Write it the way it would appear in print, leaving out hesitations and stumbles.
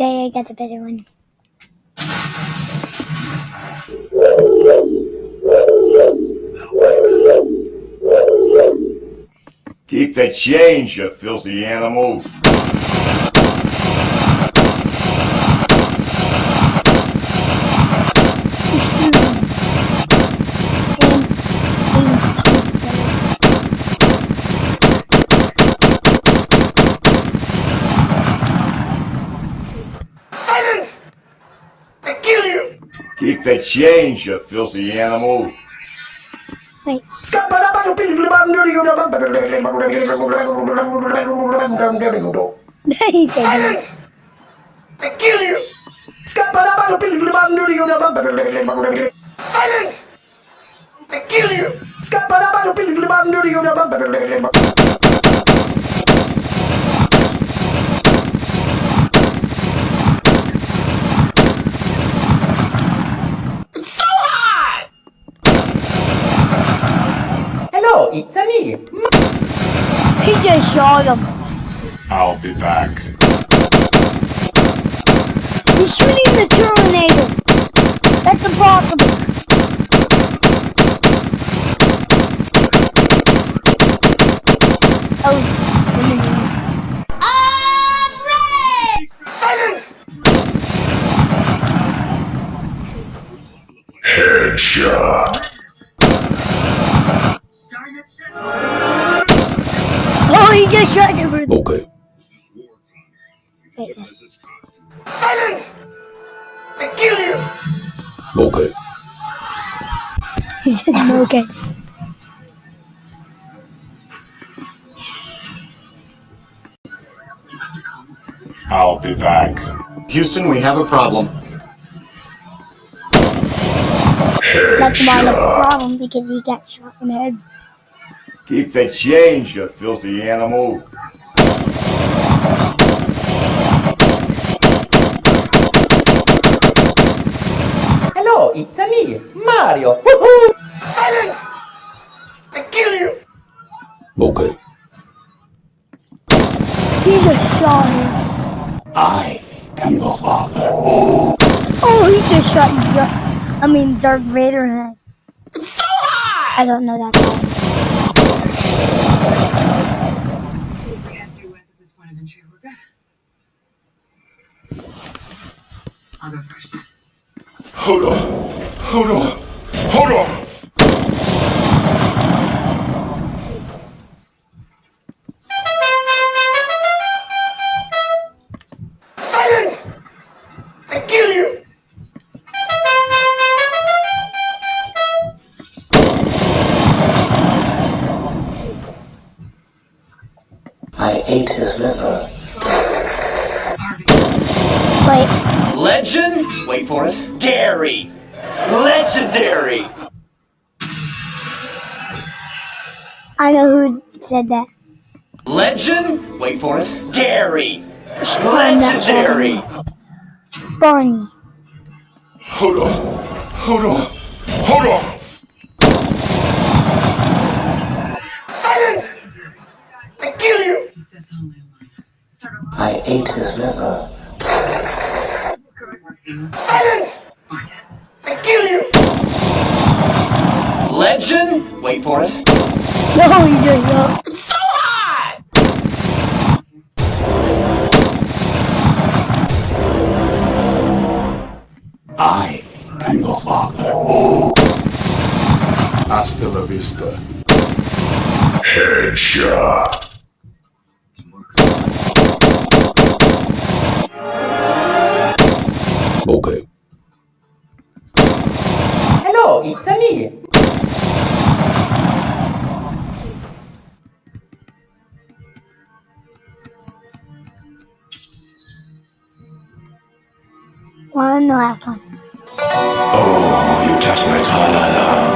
Okay, I got the better one. Keep the change, you filthy animal. Silence! I kill you! Keep the change, you filthy animal. Wait. He said that. Silence! I kill you! Silence! I kill you! Hello, it's me. He just shot him. I'll be back. He's shooting the Terminator. That's impossible. Oh, Terminator. Silence! Headshot. Oh, he just shot him. Okay. Wait, Silence! I kill you! Okay. he said okay. I'll be back. Houston, we have a problem. That's why the problem, because he got shot in the head. Keep the change, you filthy animal. Hello, it's me, Mario. Woohoo! Silence! I kill you! Okay. He just shot him. I am your father. Oh, he just shot Darth Vader in the head. I don't know that guy. We have 2 west at this point of entry. We're good. I'll go first. Hold on. Hold on. Hold on. Silence! I kill you! I ate his liver. Wait, Legend? Wait for it. Dairy! Legendary! I know who said that. Legend? Wait for it. Dairy! I'm not sure. Legendary! Barney. Hold on. Hold on. Hold on. Silence! I kill you! You stepped on landmine. Start over. I ate his liver. Silence! I kill you! Legend? Wait for it. No, he just shot. I am your father. Hasta la vista. Headshot. Okay. Hello, it's me. One, the last one. Oh, you touch my tra-la-la.